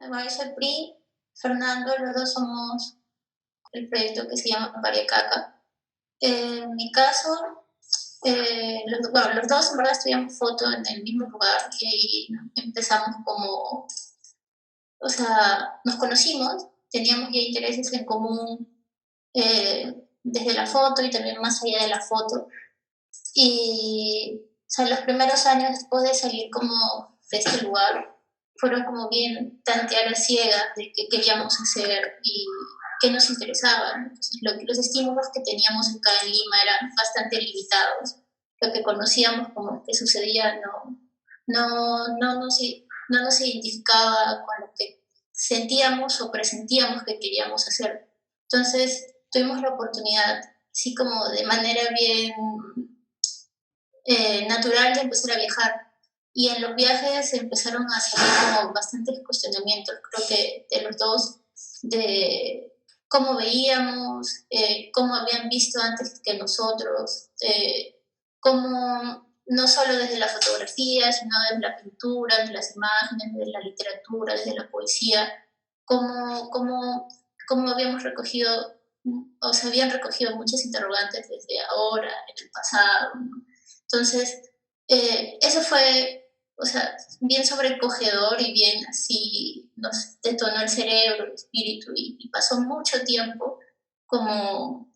Mauricio Pri, Fernando, los dos somos el proyecto que se llama Pariacaca. En mi caso, los dos en verdad estudiamos foto en el mismo lugar y ahí empezamos como, o sea, nos conocimos, teníamos ya intereses en común desde la foto y también más allá de la foto. Y o sea, los primeros años después de salir como de este lugar fueron como bien tantear a ciegas de qué queríamos hacer y qué nos interesaba. Entonces, los estímulos que teníamos acá en Lima eran bastante limitados. Lo que conocíamos como que sucedía no nos identificaba con lo que sentíamos o presentíamos que queríamos hacer. Entonces tuvimos la oportunidad, así como de manera bien natural, de empezar a viajar. Y en los viajes empezaron a salir como bastantes cuestionamientos, creo que de los dos, de cómo veíamos, cómo habían visto antes que nosotros, cómo no solo desde la fotografía, sino desde la pintura, desde las imágenes, desde la literatura, desde la poesía, cómo habíamos recogido, o se habían recogido muchas interrogantes desde ahora, en el pasado, ¿no? Entonces, eso fue, o sea, bien sobrecogedor y bien así nos detonó el cerebro, el espíritu y pasó mucho tiempo como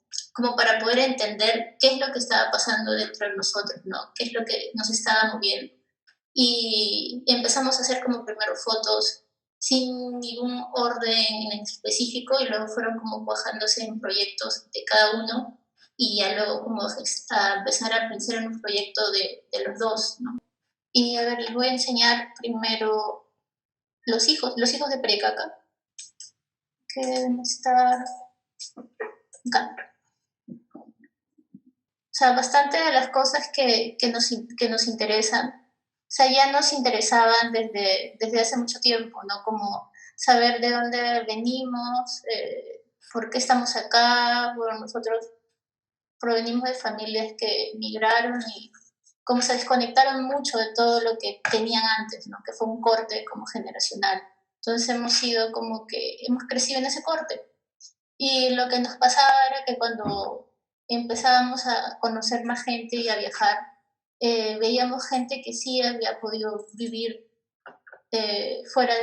para poder entender qué es lo que estaba pasando dentro de nosotros, ¿no? Qué es lo que nos estaba moviendo. Y empezamos a hacer como primero fotos sin ningún orden en específico y luego fueron como cuajándose en proyectos de cada uno y ya luego como a empezar a pensar en un proyecto de los dos, ¿no? Y a ver, les voy a enseñar primero los hijos de Pericaca, que deben estar acá. O sea, bastante de las cosas que nos interesan, o sea, ya nos interesaban desde hace mucho tiempo, ¿no? Como saber de dónde venimos, por qué estamos acá. Bueno, nosotros provenimos de familias que migraron y como se desconectaron mucho de todo lo que tenían antes, ¿no? Que fue un corte como generacional. Entonces hemos sido como que hemos crecido en ese corte. Y lo que nos pasaba era que cuando empezábamos a conocer más gente y a viajar, veíamos gente que sí había podido vivir fuera de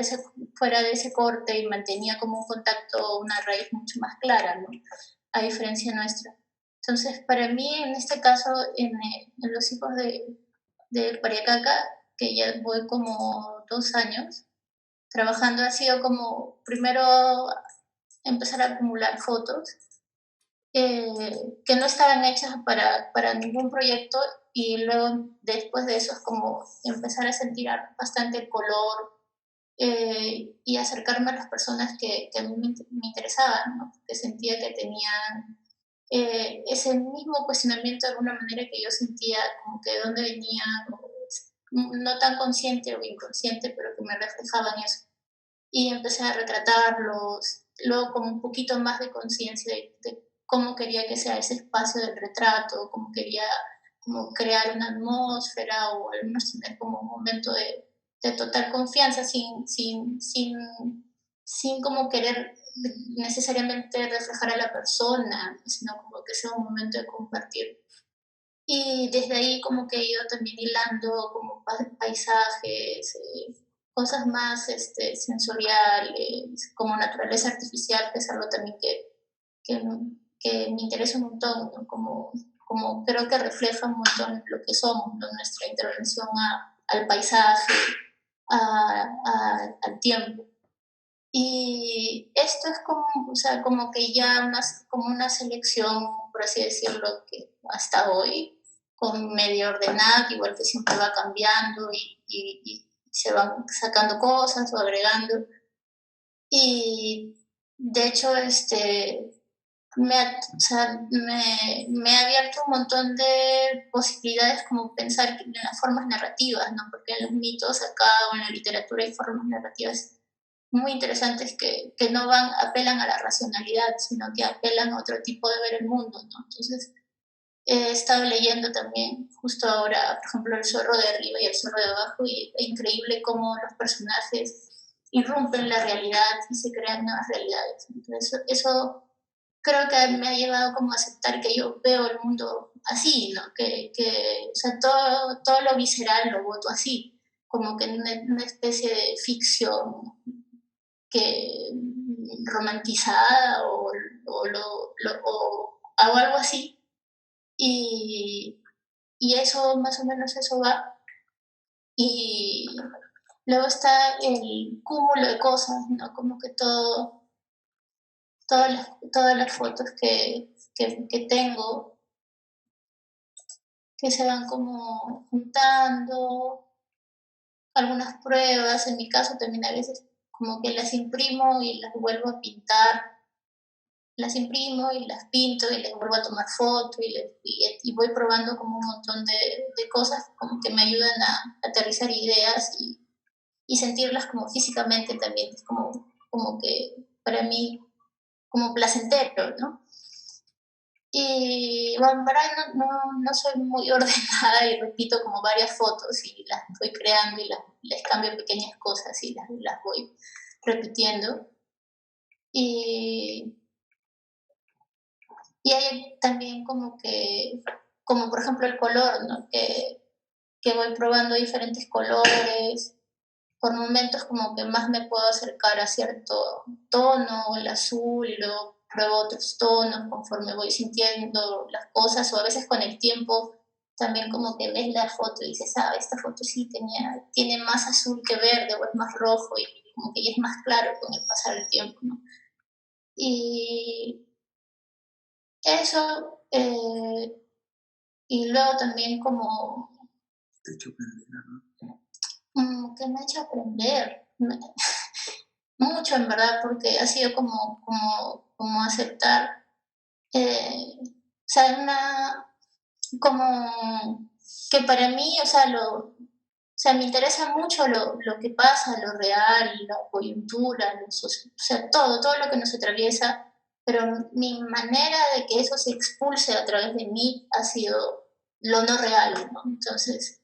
ese corte y mantenía como un contacto, una raíz mucho más clara, ¿no? A diferencia nuestra. Entonces, para mí, en este caso, en los hijos de Pariacaca, que ya voy como 2 años trabajando, ha sido como primero empezar a acumular fotos que no estaban hechas para ningún proyecto y luego después de eso es como empezar a sentir bastante el color y acercarme a las personas que a mí me interesaban, ¿no? Que sentía que tenían ese mismo cuestionamiento de alguna manera que yo sentía, como que de dónde venía, no tan consciente o inconsciente, pero que me reflejaban eso. Y empecé a retratarlos, luego con un poquito más de conciencia de cómo quería que sea ese espacio del retrato, cómo quería como crear una atmósfera o al menos tener como un momento de total confianza sin como querer necesariamente reflejar a la persona, sino como que sea un momento de compartir. Y desde ahí como que he ido también hilando como paisajes, cosas más sensoriales, como naturaleza artificial, que es algo también que, que me interesa un montón, ¿no? Como creo que refleja un montón lo que somos, ¿no? Nuestra intervención al paisaje, al tiempo. Y esto es como, o sea, como que ya como una selección, por así decirlo, que hasta hoy, con medio ordenada, que igual que siempre va cambiando y se van sacando cosas o agregando. Y de hecho, o sea, me ha abierto un montón de posibilidades como pensar en las formas narrativas, ¿no? Porque en los mitos acá o en la literatura hay formas narrativas muy interesantes que no apelan a la racionalidad, sino que apelan a otro tipo de ver el mundo, ¿no? Entonces, he estado leyendo también justo ahora, por ejemplo, El zorro de arriba y El zorro de abajo, y es increíble cómo los personajes irrumpen la realidad y se crean nuevas realidades. Entonces, eso creo que me ha llevado como a aceptar que yo veo el mundo así, ¿no? O sea, todo lo visceral lo voto así, como que en una especie de ficción que romantizada o algo así. Y, y eso, más o menos eso va. Y luego está el cúmulo de cosas, ¿no? Como que todas las fotos que tengo, que se van como juntando, algunas pruebas, en mi caso también a veces como que las imprimo y las vuelvo a pintar, las imprimo y las pinto y les vuelvo a tomar fotos y voy probando como un montón de cosas como que me ayudan a aterrizar ideas y sentirlas como físicamente también, es como que para mí como placentero, ¿no? Y bueno, en verdad no soy muy ordenada y repito como varias fotos y las voy creando y les cambio pequeñas cosas y las voy repitiendo. Y, y hay también como por ejemplo el color, ¿no? Que voy probando diferentes colores. Por momentos como que más me puedo acercar a cierto tono, el azul, y luego pruebo otros tonos conforme voy sintiendo las cosas, o a veces con el tiempo también como que ves la foto y dices, ah, esta foto sí tiene más azul que verde, o es más rojo, y como que ya es más claro con el pasar del tiempo, ¿no? Y eso, y luego también como, ¿qué me ha hecho aprender? Mucho, en verdad, porque ha sido como aceptar, o sea, como que para mí, o sea, me interesa mucho lo que pasa, lo real, la coyuntura, o sea, todo lo que nos atraviesa, pero mi manera de que eso se expulse a través de mí ha sido lo no real, ¿no? Entonces,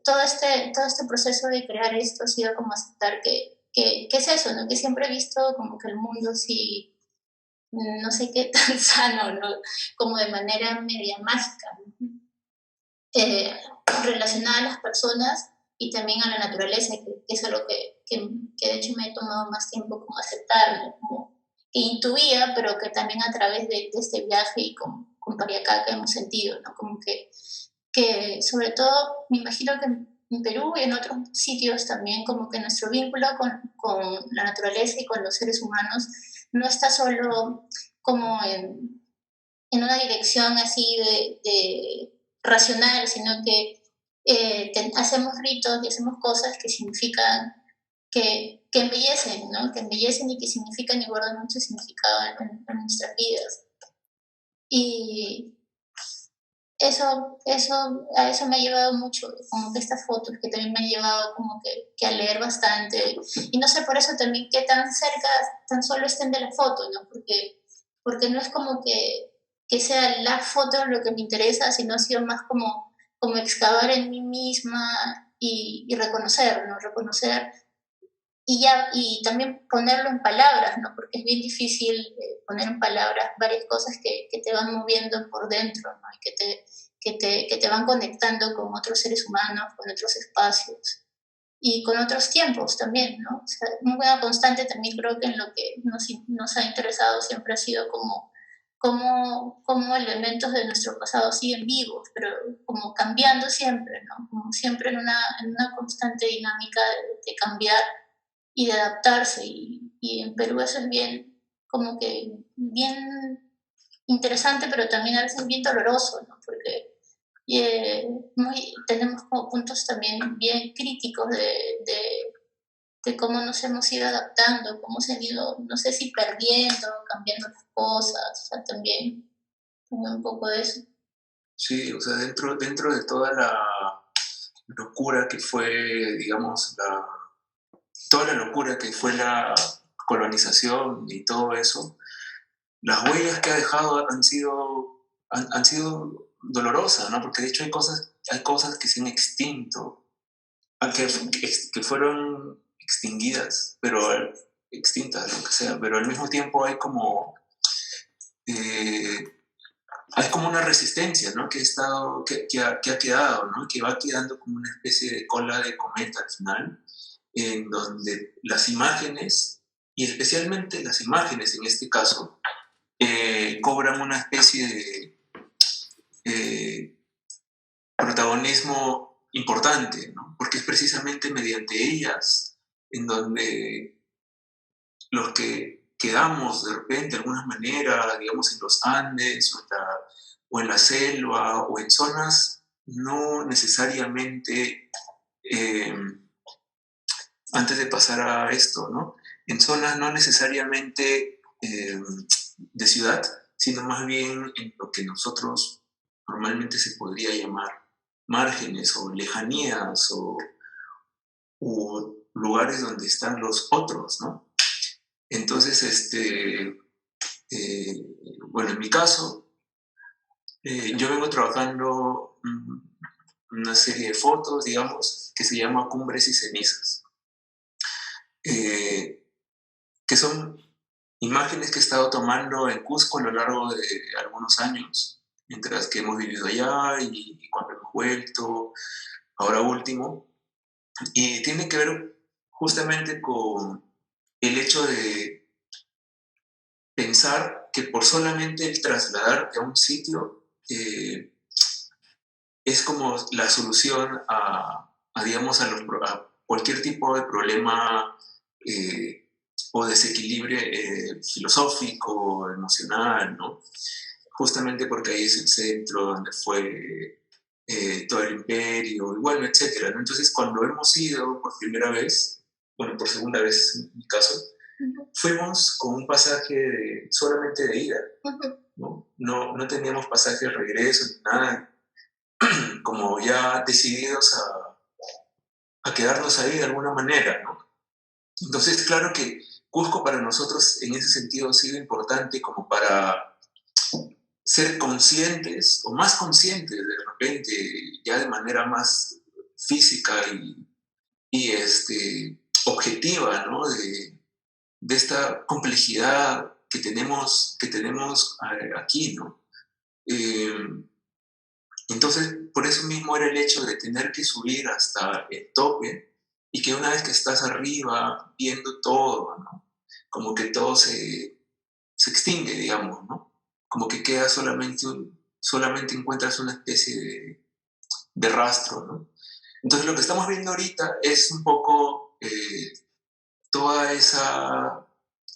todo este proceso de crear esto ha sido como aceptar que es eso, ¿no? Que siempre he visto como que el mundo sí, no sé qué tan sano, ¿no? Como de manera media mágica, ¿no? Eh, Relacionada a las personas y también a la naturaleza, que es algo que de hecho me he tomado más tiempo como aceptar, ¿no? Como que intuía, pero que también a través de este viaje y con Pariacaca hemos sentido, ¿no? Como que sobre todo me imagino que en Perú y en otros sitios también como que nuestro vínculo con la naturaleza y con los seres humanos no está solo como en una dirección así de racional, sino que hacemos ritos y hacemos cosas que significan, que embellecen, ¿no? Que embellecen y que significan y guardan mucho significado en nuestras vidas. Y, a eso me ha llevado mucho, como que estas fotos que también me han llevado como que a leer bastante. Y no sé por eso también qué tan cerca, tan solo estén de la foto, ¿no? Porque no es como que sea la foto lo que me interesa, sino ha sido más como excavar en mí misma y reconocer, ¿no? Reconocer y también ponerlo en palabras, ¿no? Porque es bien difícil poner en palabras varias cosas que te van moviendo por dentro, ¿no? Y que te van conectando con otros seres humanos, con otros espacios y con otros tiempos también, ¿no? O sea, una constante también creo que en lo que nos ha interesado siempre ha sido como elementos de nuestro pasado siguen vivos, pero como cambiando siempre, ¿no? Como siempre en una constante dinámica de cambiar y de adaptarse. Y en Perú eso es bien, como que bien interesante, pero también a veces bien doloroso, ¿no? Porque tenemos como puntos también bien críticos de cómo nos hemos ido adaptando, cómo se han ido, no sé si perdiendo, cambiando las cosas, o sea, también un poco de eso. Sí, o sea, dentro de toda la locura que fue, digamos, toda la locura que fue la colonización y todo eso, las huellas que ha dejado han sido dolorosas, ¿no? Porque de hecho hay cosas que se han extinto, que fueron extinguidas, pero extintas, lo que sea, pero al mismo tiempo hay como una resistencia, ¿no? Que ha quedado, ¿no? Que va quedando como una especie de cola de cometa al final, en donde las imágenes, y especialmente las imágenes en este caso, cobran una especie de protagonismo importante, ¿no? Porque es precisamente mediante ellas en donde los que quedamos de repente de alguna manera, digamos, en los Andes o en la selva o en zonas no necesariamente, eh, antes de pasar a esto, ¿no? En zonas no necesariamente de ciudad, sino más bien en lo que nosotros normalmente se podría llamar márgenes o lejanías o lugares donde están los otros, ¿no? Entonces, bueno, en mi caso, yo vengo trabajando una serie de fotos, digamos, que se llama Cumbres y Cenizas, que son imágenes que he estado tomando en Cusco a lo largo de algunos años, mientras que hemos vivido allá y cuando hemos vuelto, ahora último, y tiene que ver justamente con el hecho de pensar que por solamente el trasladarte a un sitio es como la solución digamos, a cualquier tipo de problema o desequilibrio filosófico, emocional, ¿no? Justamente porque ahí es el centro donde fue todo el imperio, y bueno, etcétera, ¿no? Entonces, cuando hemos ido por primera vez, bueno, por segunda vez en mi caso, fuimos con un pasaje solamente de ida, ¿no? No teníamos pasaje de regreso ni nada, como ya decididos a quedarnos ahí de alguna manera, ¿no? Entonces, claro que Cusco para nosotros en ese sentido ha sido importante como para ser conscientes o más conscientes de repente, ya de manera más física y objetiva, ¿no? De esta complejidad que tenemos aquí, ¿no? Eh, entonces, por eso mismo era el hecho de tener que subir hasta el tope y que una vez que estás arriba, viendo todo, ¿no? Como que todo se extingue, digamos, ¿no? Como que queda solamente encuentras una especie de rastro, ¿no? Entonces, lo que estamos viendo ahorita es un poco toda esa,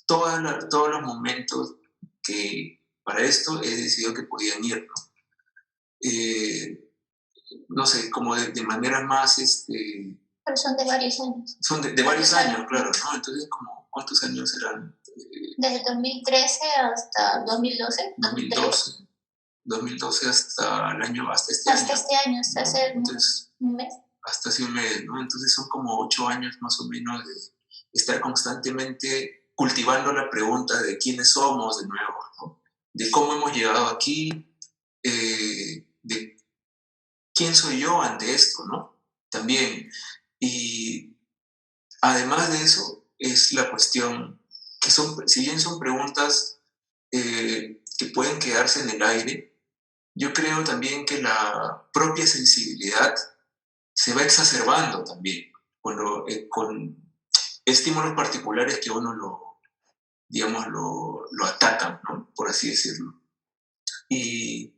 todos los momentos que para esto he decidido que podían ir, ¿no? No sé, como de manera más, Pero son de varios años. son de varios años, claro, ¿no? Entonces, como, ¿cuántos años eran? Desde 2013 hasta 2012. 2012 hasta este Hasta año. este año, hasta hace Entonces, un mes. hasta hace un mes, ¿no? Entonces son como 8 años más o menos de estar constantemente cultivando la pregunta de quiénes somos de nuevo, ¿no? De cómo hemos llegado aquí, de quién soy yo ante esto, ¿no? También. Y además de eso, es la cuestión que si bien son preguntas que pueden quedarse en el aire, yo creo también que la propia sensibilidad se va exacerbando también con estímulos particulares que uno digamos, lo atacan, ¿no? Por así decirlo. Y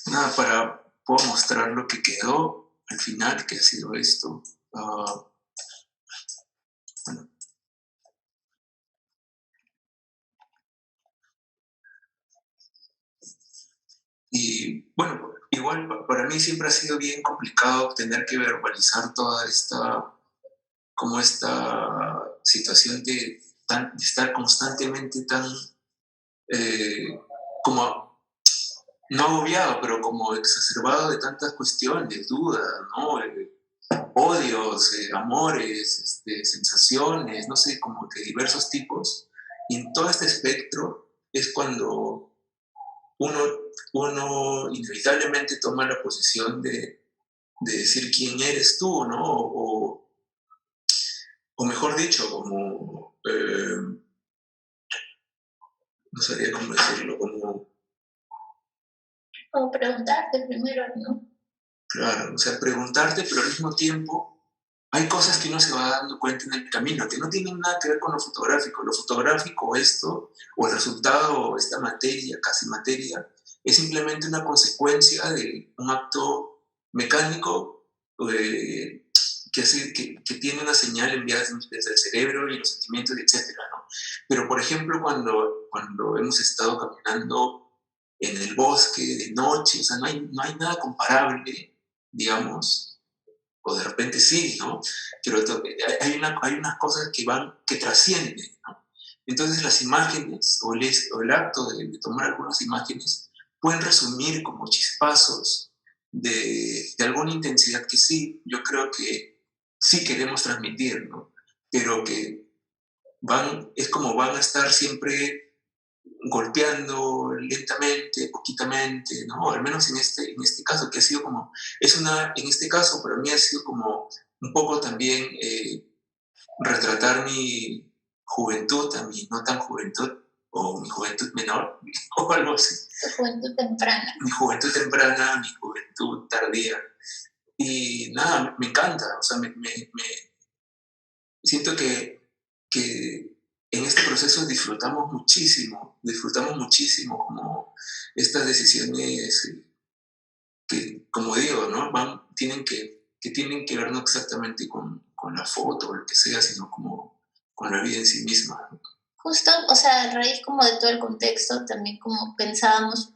nada, puedo mostrar lo que quedó al final, que ha sido esto. Bueno. Y bueno, igual para mí siempre ha sido bien complicado tener que verbalizar toda esta situación de estar constantemente tan como no agobiado, pero como exacerbado de tantas cuestiones, dudas, ¿no? Odios, amores, sensaciones, no sé, como de diversos tipos. Y en todo este espectro es cuando uno, uno inevitablemente toma la posición de decir quién eres tú, ¿no? o mejor dicho, como, no sabría cómo decirlo, como, O preguntarte primero, ¿no? claro, o sea, preguntarte, pero al mismo tiempo hay cosas que uno se va dando cuenta en el camino, que no tienen nada que ver con lo fotográfico. Lo fotográfico, esto, o el resultado, o esta materia, casi materia, es simplemente una consecuencia de un acto mecánico que tiene una señal enviada desde el cerebro y los sentimientos, etcétera, ¿no? Pero, por ejemplo, cuando hemos estado caminando en el bosque de noche, o sea, no hay nada comparable, digamos, o de repente sí, ¿no? Pero hay unas cosas que trascienden, ¿no? Entonces las imágenes o el acto de tomar algunas imágenes pueden resumir como chispazos de alguna intensidad que sí, yo creo que sí queremos transmitir, ¿no? Pero que es como van a estar siempre golpeando lentamente, poquitamente, ¿no? Al menos en este caso, que ha sido como, en este caso para mí ha sido como un poco también retratar mi juventud, a mi no tan juventud, o mi juventud menor, o algo así. Tu juventud temprana. Mi juventud temprana, mi juventud tardía. Y nada, me encanta, o sea, siento que en este proceso disfrutamos muchísimo como estas decisiones que, como digo, ¿no? Tienen que ver no exactamente con la foto o lo que sea, sino como con la vida en sí misma, ¿no? Justo, o sea, a raíz como de todo el contexto, también como pensábamos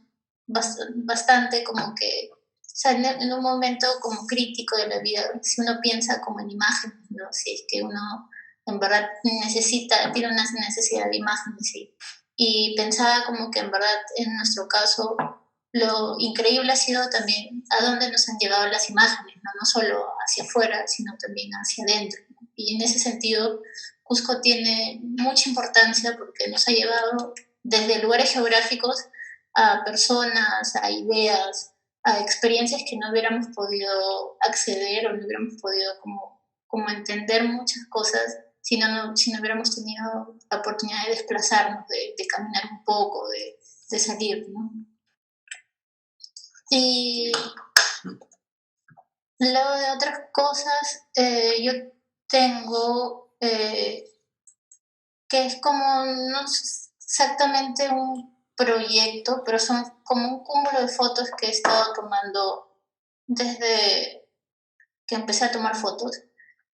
bastante como que, o sea, en un momento como crítico de la vida, si uno piensa como en imágenes, ¿no? Si es que uno en verdad tiene una necesidad de imágenes, ¿sí? Y pensaba como que en verdad en nuestro caso lo increíble ha sido también a dónde nos han llevado las imágenes, ¿no? No solo hacia afuera, sino también hacia adentro, ¿no? Y en ese sentido, Cusco tiene mucha importancia porque nos ha llevado desde lugares geográficos a personas, a ideas, a experiencias que no hubiéramos podido acceder o no hubiéramos podido como entender muchas cosas si no hubiéramos tenido la oportunidad de desplazarnos, de caminar un poco, de salir, ¿no? Y luego de otras cosas, yo tengo que es como, no es exactamente un proyecto, pero son como un cúmulo de fotos que he estado tomando desde que empecé a tomar fotos.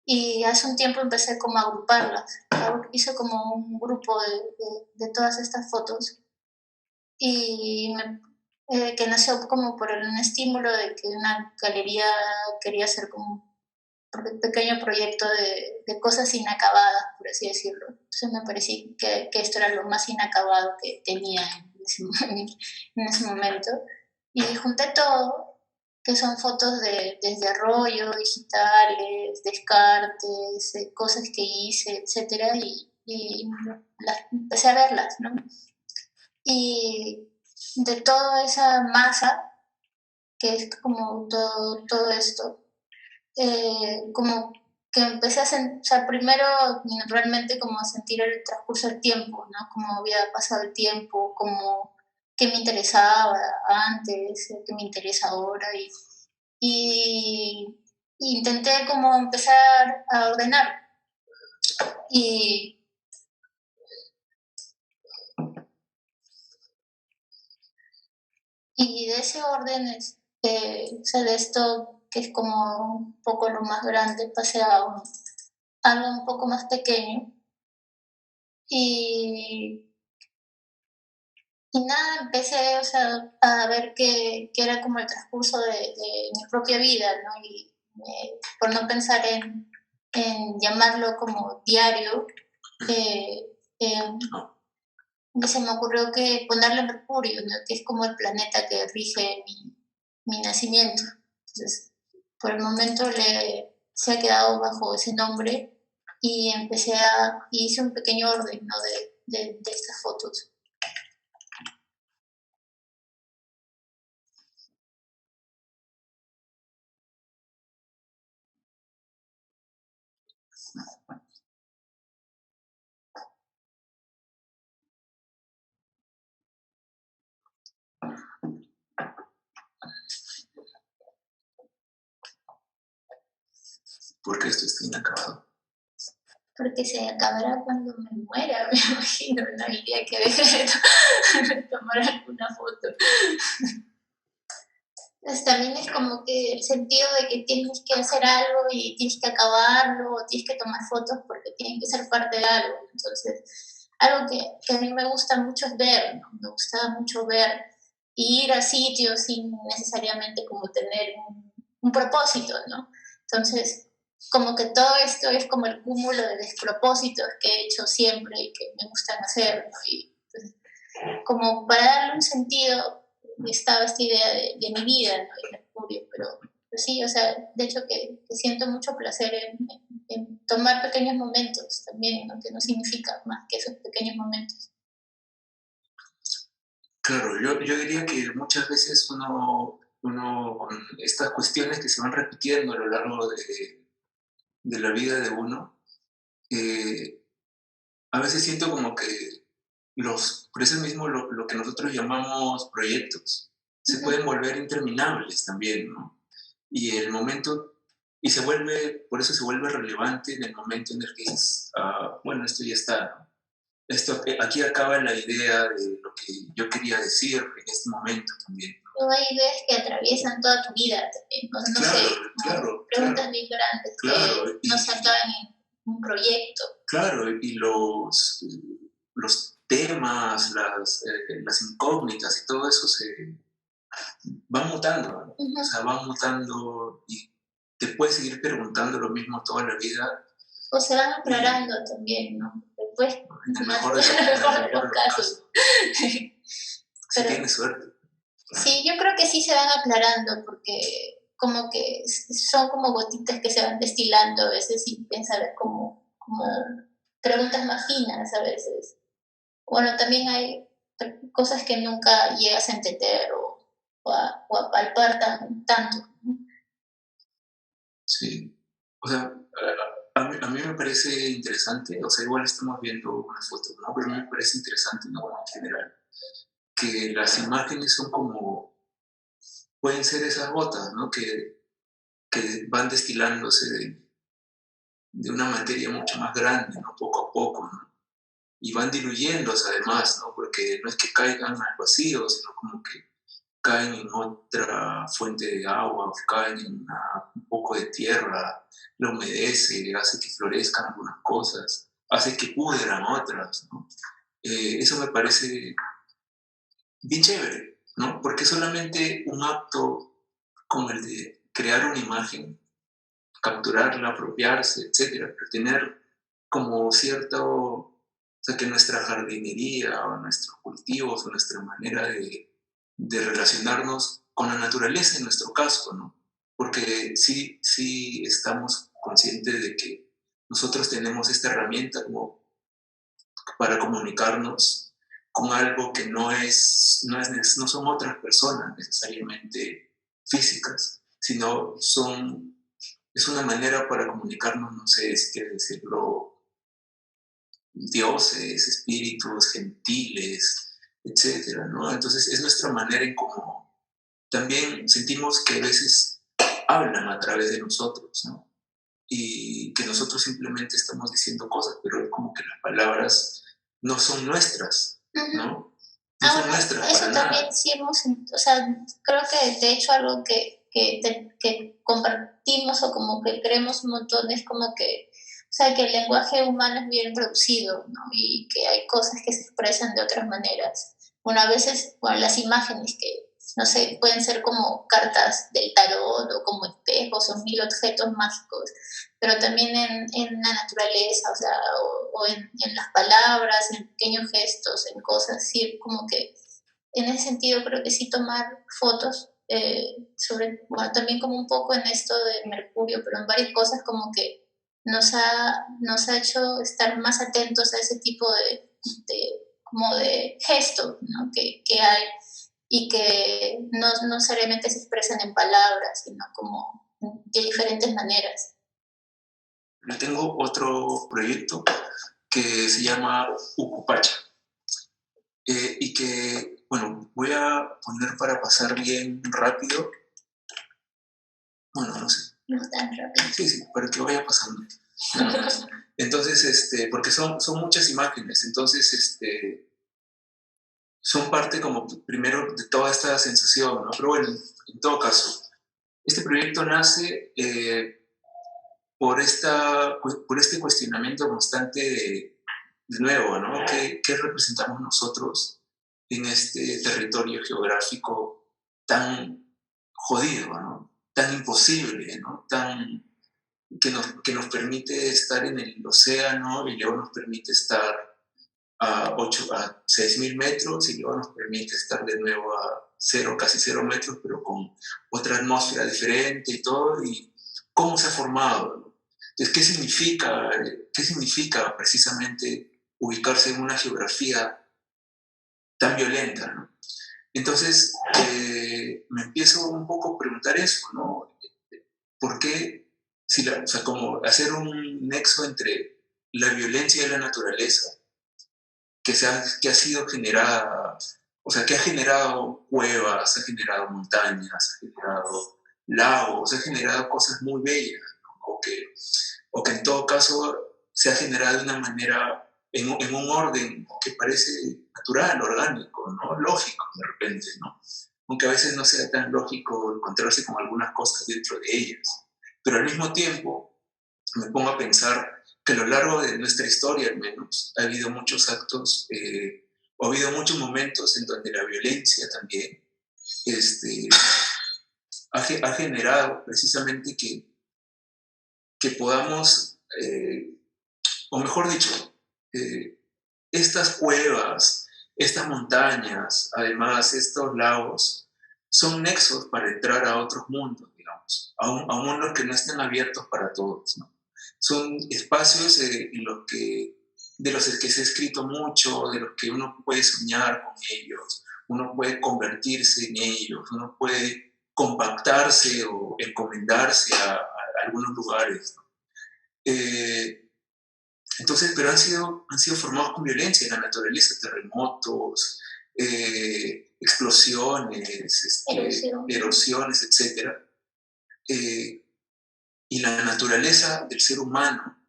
Y hace un tiempo empecé como a agruparlas. Hice como un grupo de todas estas fotos y que nació como por un estímulo de que una galería quería hacer como un pequeño proyecto de cosas inacabadas, por así decirlo. Entonces me parecía que esto era lo más inacabado que tenía en ese momento. Y junté todo, que son fotos desde rollo, digitales, descartes, cosas que hice, etcétera, y empecé a verlas, ¿no? Y de toda esa masa, que es como todo esto, como que empecé o sea, primero realmente como a sentir el transcurso del tiempo, ¿no? Cómo había pasado el tiempo, como qué me interesaba antes, qué me interesa ahora, y intenté como empezar a ordenar. Y, y de ese orden, o sea, de esto que es como un poco lo más grande, pasé a algo un poco más pequeño. Y Y nada, empecé, o sea, a ver que era como el transcurso de mi propia vida, ¿no? Y por no pensar en llamarlo como diario, eh, eh, se me ocurrió que ponerle Mercurio, ¿no? Que es como el planeta que rige mi nacimiento. Entonces, por el momento se ha quedado bajo ese nombre y hice un pequeño orden, ¿no? De estas fotos. ¿Por qué esto está inacabado? Porque se acabará cuando me muera, me imagino, ¿no? El día que deje de tomar alguna foto. Entonces también es como que el sentido de que tienes que hacer algo y tienes que acabarlo, o tienes que tomar fotos porque tienen que ser parte de algo. Entonces, algo que a mí me gusta mucho es ver, ¿no? Me gusta mucho ver y ir a sitios sin necesariamente como tener un propósito, ¿no? Entonces, como que todo esto es como el cúmulo de despropósitos que he hecho siempre y que me gustan hacer, ¿no? Y entonces, como para darle un sentido estaba esta idea de mi vida, ¿no? De Mercurio, pero sí, o sea, de hecho que siento mucho placer en tomar pequeños momentos también, ¿no? Que no significa más que esos pequeños momentos. Claro, yo diría que muchas veces uno con estas cuestiones que se van repitiendo a lo largo de la vida de uno, eh, a veces siento como que por eso mismo lo que nosotros llamamos proyectos, se Ujú. pueden volver interminables también, ¿no? Y el momento, por eso se vuelve relevante en el momento en el que dices, bueno, esto ya está, ¿no? Aquí acaba la idea de lo que yo quería decir en este momento también. Luego hay ideas que atraviesan toda tu vida también, no sé, Claro, como claro, preguntas bien grandes claro, que no se acaban en un proyecto. claro, y los temas, las incógnitas y todo eso van mutando, ¿no? O Ujú. sea, van mutando y te puedes seguir preguntando lo mismo toda la vida O se van y aclarando también, ¿no? Después, en el más mejor en el en el mejor de mejor los de los casos. casos, si Pero tienes suerte. sí, yo creo que sí se van aclarando porque como que son como gotitas que se van destilando a veces sin pensar como preguntas más finas a veces. Bueno, también hay cosas que nunca llegas a entender o a palpar tanto, ¿no? Sí. O sea, a mí me parece interesante, o sea, igual estamos viendo una foto, ¿no? Pero a mí me parece interesante, ¿no? En general, que las imágenes son como, pueden ser esas gotas, ¿no? Que van destilándose de una materia mucho más grande, ¿no? Poco a poco, ¿no? Y van diluyéndose además, ¿no? Porque no es que caigan al vacío, sino como que caen en otra fuente de agua, caen en un poco de tierra, lo humedece, hace que florezcan algunas cosas, hace que pudran otras, ¿no? Eso me parece bien chévere, ¿no? Porque solamente un acto como el de crear una imagen, capturarla, apropiarse, etcétera, pero tener como cierto, o sea, que nuestra jardinería o nuestros cultivos o nuestra manera de relacionarnos con la naturaleza en nuestro caso, ¿no? Porque sí estamos conscientes de que nosotros tenemos esta herramienta como para comunicarnos con algo que no son otras personas necesariamente físicas, sino es una manera para comunicarnos, no sé si quieres decirlo, dioses, espíritus, gentiles, etcétera, ¿no? Entonces es nuestra manera en cómo también sentimos que a veces hablan a través de nosotros, ¿no? Y que nosotros simplemente estamos diciendo cosas, pero es como que las palabras no son nuestras, Ujú. ¿no? No Ah, son bueno, nuestras eso para también nada. sí o sea, creo que de hecho algo que compartimos o como que creemos un montón es como que, o sea, que el lenguaje humano es bien reducido, ¿no? Y que hay cosas que se expresan de otras maneras. Bueno, a veces, bueno, las imágenes que, no sé, pueden ser como cartas del tarot o como espejos o mil objetos mágicos, pero también en la naturaleza, o sea, o en las palabras, en pequeños gestos, en cosas, sí, como que en ese sentido creo que sí tomar fotos, bueno, también como un poco en esto de Mercurio, pero en varias cosas como que nos ha hecho estar más atentos a ese tipo como de gestos, ¿no? Que hay y que no necesariamente se expresan en palabras, sino como de diferentes maneras. Yo tengo otro proyecto que se llama Ucupacha y que, bueno, voy a poner para pasar bien rápido, bueno, no sé, No tan rápido. Sí, sí, para que vaya pasando. Nada más. Entonces, porque son muchas imágenes, entonces, son parte como primero de toda esta sensación, ¿no? Pero bueno, en todo caso, este proyecto nace por este cuestionamiento constante de nuevo, ¿no? ¿Qué representamos nosotros en este territorio geográfico tan jodido, ¿no? Tan imposible, ¿no? Que nos permite estar en el océano y luego nos permite estar a 6.000 metros y luego nos permite estar de nuevo a cero, casi 0 metros, pero con otra atmósfera diferente y todo, y cómo se ha formado, ¿no? Entonces, ¿qué significa precisamente ubicarse en una geografía tan violenta, ¿no? Entonces, me empiezo un poco a preguntar eso, ¿no? ¿Por qué? O sea, como hacer un nexo entre la violencia y la naturaleza, que ha sido generada, o sea, que ha generado cuevas, ha generado montañas, ha generado lagos, ha generado cosas muy bellas, ¿no? o que en todo caso se ha generado de una manera, en un orden que parece natural, orgánico, ¿no? Lógico de repente, ¿no? Aunque a veces no sea tan lógico encontrarse con algunas cosas dentro de ellas. Pero al mismo tiempo me pongo a pensar que a lo largo de nuestra historia, al menos, ha habido muchos actos, o ha habido muchos momentos en donde la violencia también este, ha generado precisamente que podamos, o mejor dicho, eh, estas cuevas, estas montañas, además estos lagos, son nexos para entrar a otros mundos, digamos, a mundos que no estén abiertos para todos, ¿no? Son espacios de los que se ha escrito mucho, de los que uno puede soñar con ellos, uno puede convertirse en ellos, uno puede compactarse o encomendarse a algunos lugares, ¿no? Entonces, pero han sido formados con violencia en la naturaleza, terremotos, explosiones, erosiones, etc. Y la naturaleza del ser humano,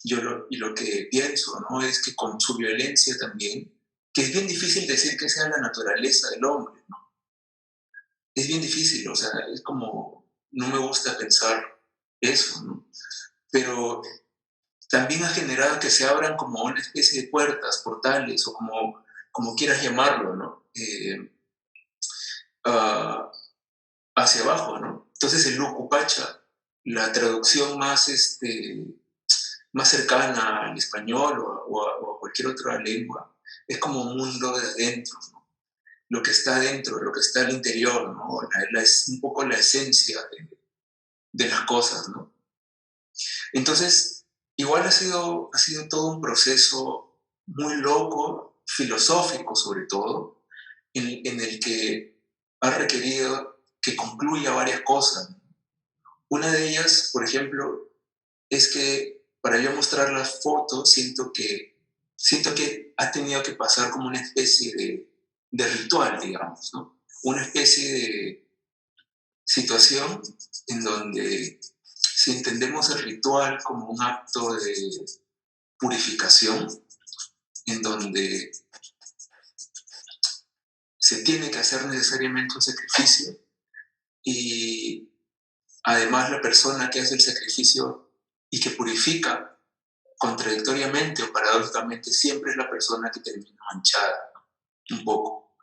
y lo que pienso, ¿no? Es que con su violencia también, que es bien difícil decir que sea la naturaleza del hombre, ¿no? Es bien difícil, o sea, es como, no me gusta pensar eso, ¿no? Pero también ha generado que se abran como una especie de puertas, portales, o como quieras llamarlo, ¿no? Uh, Hacia abajo, ¿no? Entonces el Lucupacha, la traducción más cercana al español o a cualquier otra lengua, es como un mundo de adentro, ¿no? Lo que está adentro, lo que está al interior, ¿no? Es un poco la esencia de las cosas, ¿no? Entonces, igual ha sido todo un proceso muy loco, filosófico sobre todo, en el que ha requerido que concluya varias cosas. Una de ellas, por ejemplo, es que para yo mostrar las fotos siento que ha tenido que pasar como una especie de ritual, digamos, ¿no? Una especie de situación en donde, si entendemos el ritual como un acto de purificación, en donde se tiene que hacer necesariamente un sacrificio, y además la persona que hace el sacrificio y que purifica, contradictoriamente o paradójicamente, siempre es la persona que termina manchada, ¿no? Un poco.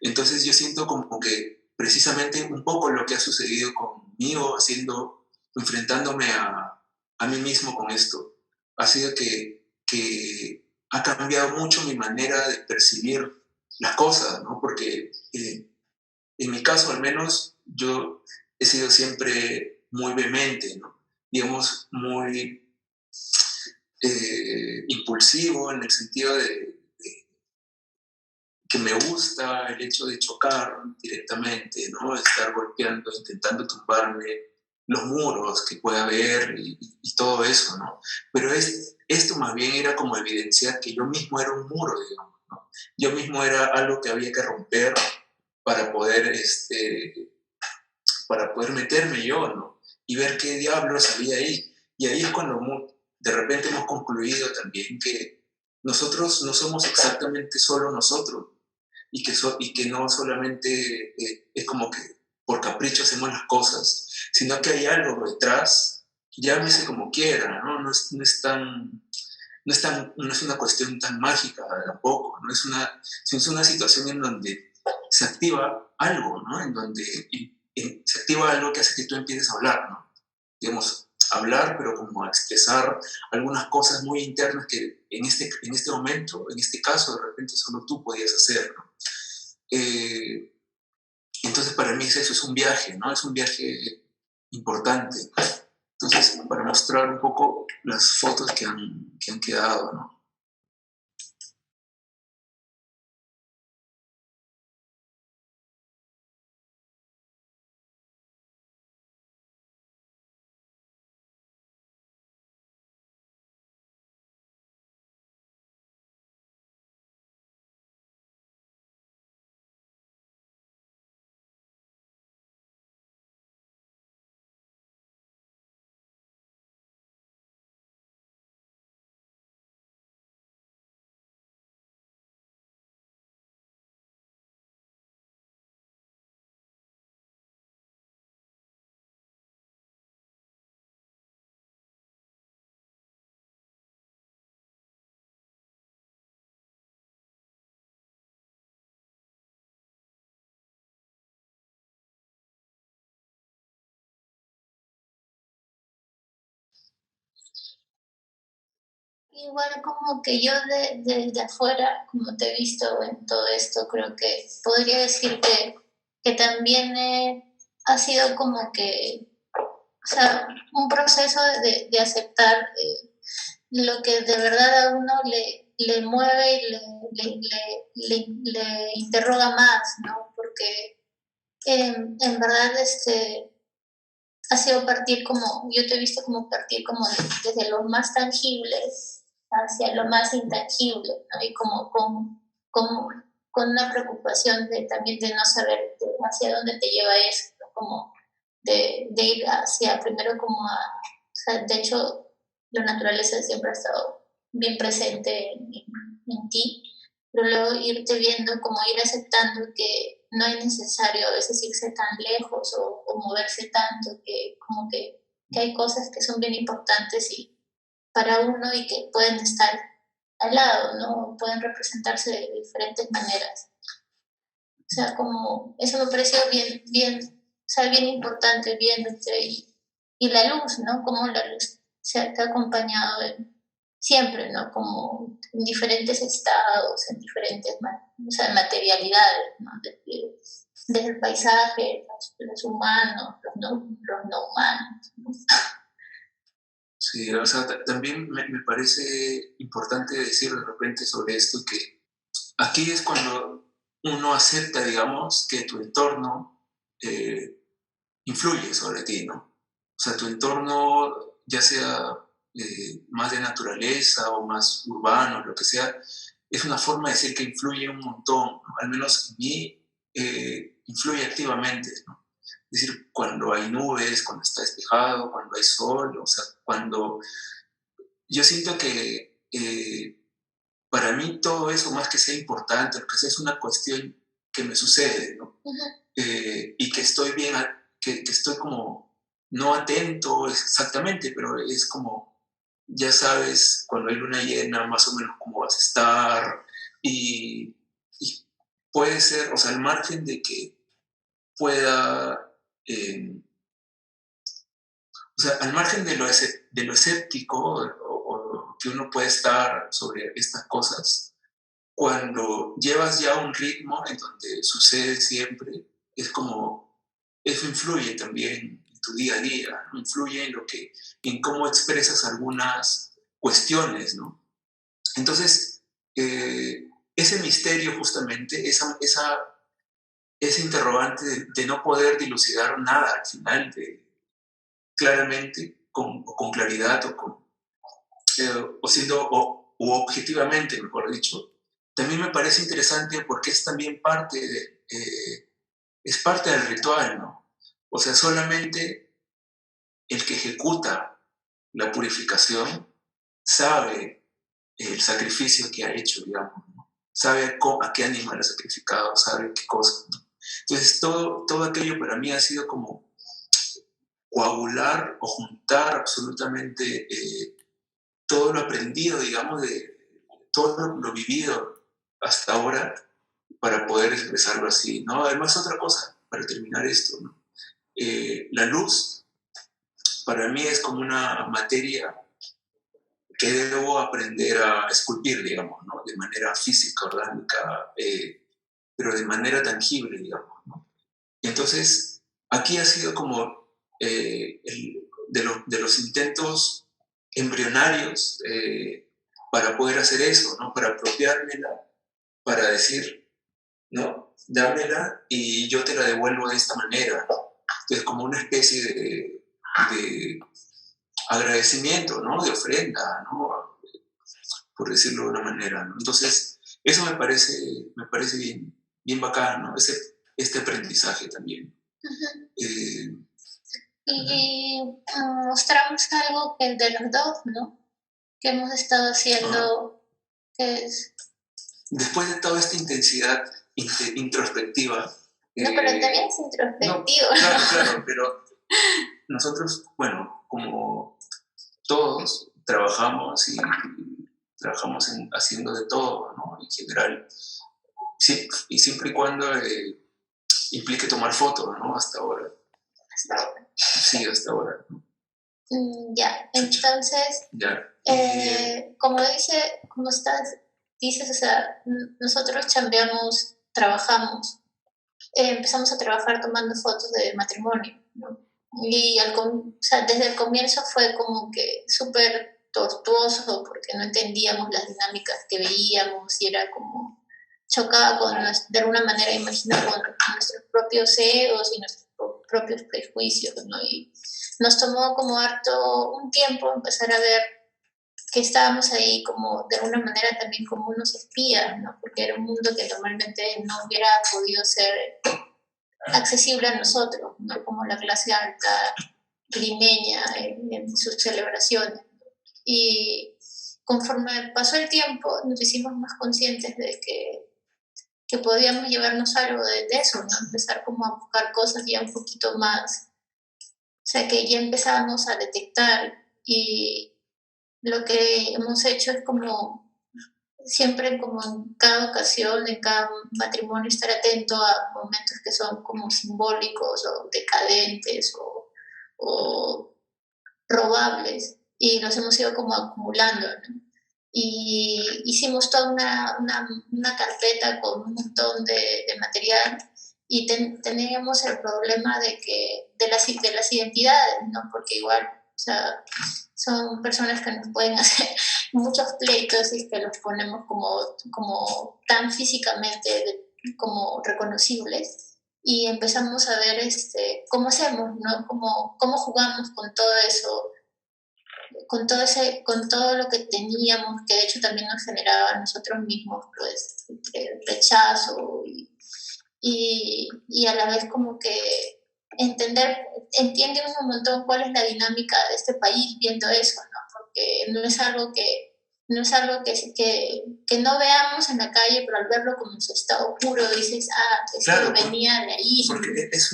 Entonces yo siento como que precisamente un poco lo que ha sucedido conmigo, enfrentándome a mí mismo con esto, ha sido que ha cambiado mucho mi manera de percibir las cosas, ¿no? Porque en mi caso al menos yo he sido siempre muy vehemente, ¿no? Digamos, muy impulsivo en el sentido de que me gusta el hecho de chocar directamente, ¿no? Estar golpeando, intentando tumbarme los muros que pueda haber y todo eso, ¿no? Pero esto más bien era como evidenciar que yo mismo era un muro, digamos, ¿no? Yo mismo era algo que había que romper para poder, para poder meterme yo, ¿no? y ver qué diablos había ahí. Y ahí es cuando de repente hemos concluido también que nosotros no somos exactamente solo nosotros y que no solamente es como que por capricho hacemos las cosas, sino que hay algo detrás, llámese como quiera, ¿no? No es una cuestión tan mágica tampoco, ¿no? Es una situación en donde se activa algo, ¿no? En donde se activa algo que hace que tú empieces a hablar, ¿no? Digamos, hablar, pero como a expresar algunas cosas muy internas que en este momento, en este caso, de repente solo tú podías hacer, ¿no? Entonces, para mí eso es un viaje, ¿no? Es un viaje importante. Entonces, para mostrar un poco las fotos que han quedado, ¿no? Igual como que yo desde afuera, como te he visto en todo esto, creo que podría decir que también ha sido como que, o sea, un proceso de aceptar lo que de verdad a uno le mueve y le interroga más, ¿no? Porque en verdad ha sido partir como, yo te he visto como partir como desde lo más tangible hacia lo más intangible, ¿no? Y como con una preocupación también de no saber hacia dónde te lleva eso, ¿no? Como de ir hacia, primero como o sea, de hecho, la naturaleza siempre ha estado bien presente en ti, pero luego irte viendo, como ir aceptando que no es necesario a veces irse tan lejos o moverse tanto, que como que hay cosas que son bien importantes y para uno y que pueden estar al lado, ¿no? Pueden representarse de diferentes maneras. O sea, como eso me pareció o sea, bien importante viéndote y la luz, ¿no? Como la luz te ha acompañado siempre, ¿no? Como en diferentes estados, en diferentes o sea, materialidades, ¿no? Desde el paisaje, los humanos, los no humanos, ¿no? Sí, o sea, también me parece importante decir de repente sobre esto que aquí es cuando uno acepta, digamos, que tu entorno eh, influye sobre ti, ¿no? O sea, tu entorno, ya sea más de naturaleza o más urbano, lo que sea, es una forma de decir que influye un montón, ¿no? Al menos en mí influye activamente, ¿no? Es decir, cuando hay nubes, cuando está despejado, cuando hay sol, o sea, cuando yo siento que para mí todo eso, más que sea importante, lo que sea, es una cuestión que me sucede, ¿no? Uh-huh. Y que estoy bien, que estoy como no atento exactamente, pero es como, ya sabes, cuando hay luna llena, más o menos cómo vas a estar, y puede ser, o sea, al margen de que pueda, o sea, al margen de lo escéptico o que uno puede estar sobre estas cosas, cuando llevas ya un ritmo en donde sucede siempre, es como, eso influye también en tu día a día, ¿no? Influye en en cómo expresas algunas cuestiones, ¿no? Entonces, ese misterio justamente, ese interrogante de no poder dilucidar nada al final, claramente, con claridad o siendo, o objetivamente, mejor dicho, también me parece interesante porque es también es parte del ritual, ¿no? O sea, solamente el que ejecuta la purificación sabe el sacrificio que ha hecho, digamos, ¿no? Sabe a qué animal ha sacrificado, sabe qué cosa, ¿no? Entonces, todo aquello para mí ha sido como coagular o juntar absolutamente todo lo aprendido, digamos, de todo lo vivido hasta ahora para poder expresarlo así, ¿no? Además, otra cosa, para terminar esto, ¿no? La luz para mí es como una materia que debo aprender a esculpir, digamos, ¿no? De manera física, orgánica, pero de manera tangible, digamos, ¿no? Y entonces, aquí ha sido como de los intentos embrionarios para poder hacer eso, ¿no? Para apropiármela, para decir, ¿no? Dámela y yo te la devuelvo de esta manera, ¿no? Entonces, como una especie de agradecimiento, ¿no? De ofrenda, ¿no? Por decirlo de una manera, ¿no? Entonces, eso me parece bien bacán, ¿no? Este aprendizaje también. Uh-huh. Eh, Y mostramos algo que de los dos, ¿no? Que hemos estado haciendo, que es... Después de toda esta intensidad introspectiva... No, pero también es introspectivo. No, claro, pero nosotros, bueno, como todos, trabajamos haciendo de todo, ¿no? En general. Sí, y siempre y cuando implique tomar fotos, ¿no? Hasta ahora. Sí, hasta ahora, ¿no? Ya, entonces, ya. como dices, o sea, nosotros chambeamos, trabajamos, empezamos a trabajar tomando fotos de matrimonio, ¿no? Y o sea, desde el comienzo fue como que súper tortuoso porque no entendíamos las dinámicas que veíamos y era como chocaba de alguna manera, imagino, con nuestros propios egos y nuestros propios prejuicios, ¿no? Y nos tomó como harto un tiempo empezar a ver que estábamos ahí como de alguna manera también como unos espías, ¿no? Porque era un mundo que normalmente no hubiera podido ser accesible a nosotros, ¿no? Como la clase alta limeña en sus celebraciones. Y conforme pasó el tiempo, nos hicimos más conscientes de que podíamos llevarnos algo de eso, ¿no? Empezar como a buscar cosas ya un poquito más, o sea, que ya empezábamos a detectar y lo que hemos hecho es como siempre como en cada ocasión, en cada matrimonio, estar atento a momentos que son como simbólicos o decadentes o probables y los hemos ido como acumulando, ¿no? Y hicimos toda una carpeta con un montón de material y teníamos el problema de las identidades, ¿no? Porque igual, o sea, son personas que nos pueden hacer muchos pleitos y que los ponemos como tan físicamente como reconocibles y empezamos a ver cómo hacemos, ¿no? Cómo jugamos con todo eso, con todo lo que teníamos, que de hecho también nos generaba a nosotros mismos, pues, rechazo y a la vez como que entiende un montón cuál es la dinámica de este país viendo eso, ¿no? Porque no es algo que no veamos en la calle, pero al verlo como en su estado puro dices, esto claro, venía de ahí. Porque es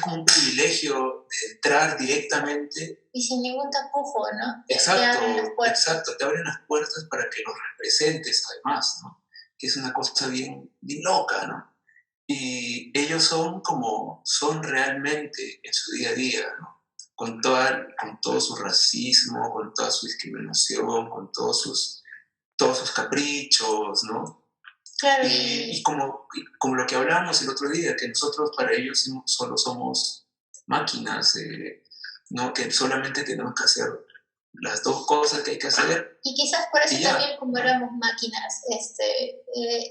como un privilegio de entrar directamente. Y sin ningún tapujo, ¿no? Exacto, te abren las puertas para que los representes además, ¿no? Que es una cosa bien loca, ¿no? Y ellos son realmente en su día a día, ¿no? Con todo su racismo, con toda su discriminación, con todos sus caprichos, ¿no? Claro. Y como lo que hablábamos el otro día, que nosotros para ellos solo somos máquinas, ¿no? Que solamente tenemos que hacer las dos cosas que hay que hacer. Y quizás por eso también, como éramos máquinas,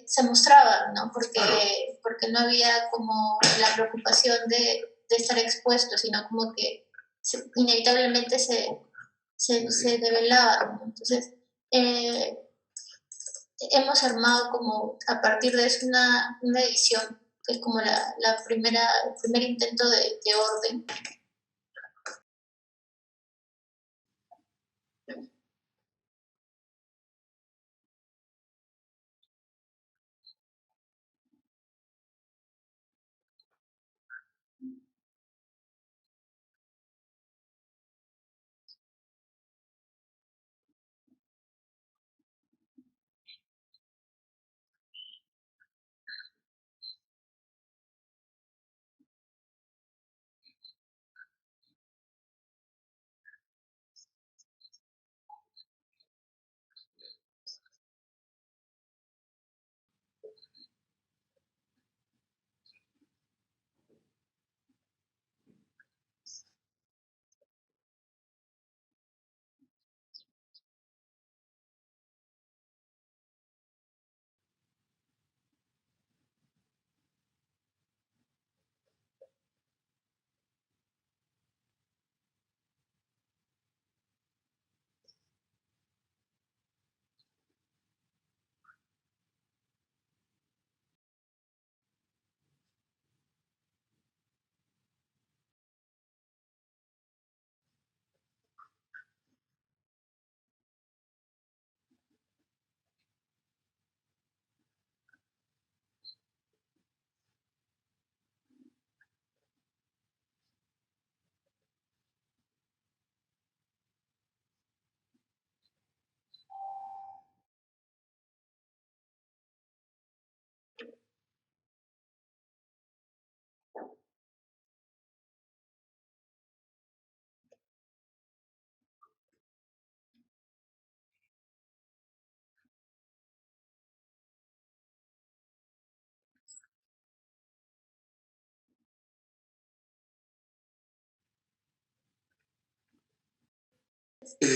se mostraba, ¿no? Porque no había como la preocupación de estar expuesto, sino como que inevitablemente se develaba, ¿no? Entonces, hemos armado como a partir de eso una edición, que es como el primer intento de orden,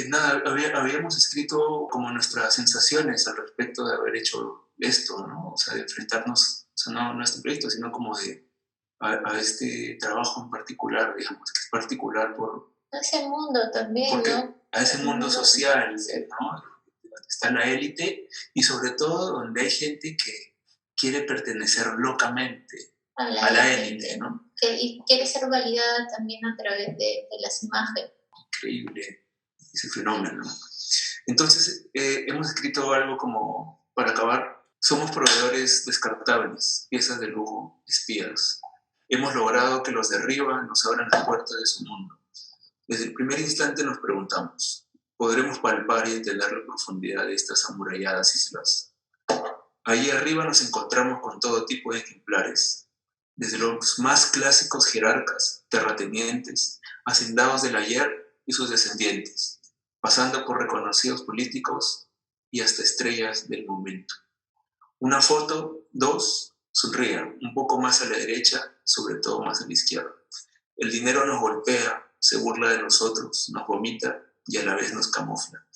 Nada, habíamos escrito como nuestras sensaciones al respecto de haber hecho esto, ¿no? O sea, de enfrentarnos, o sea, no a este proyecto, sino como a este trabajo en particular, digamos, que es particular Ese mundo también, porque ¿no? a ese El mundo mundo social, social, ¿no? Donde está la élite y sobre todo donde hay gente que quiere pertenecer locamente a la a la élite, élite, ¿no? y quiere ser validada también a través de las imágenes. Increíble ese fenómeno. Entonces, hemos escrito algo como, para acabar, somos proveedores descartables, piezas de lujo, espías. Hemos logrado que los de arriba nos abran las puertas de su mundo. Desde el primer instante nos preguntamos, ¿podremos palpar y entender la profundidad de estas amuralladas islas? Allí arriba nos encontramos con todo tipo de ejemplares, desde los más clásicos jerarcas, terratenientes, hacendados del ayer y sus descendientes, pasando por reconocidos políticos y hasta estrellas del momento. Una foto, dos, sonrían, un poco más a la derecha, sobre todo más a la izquierda. El dinero nos golpea, se burla de nosotros, nos vomita y a la vez nos camufla.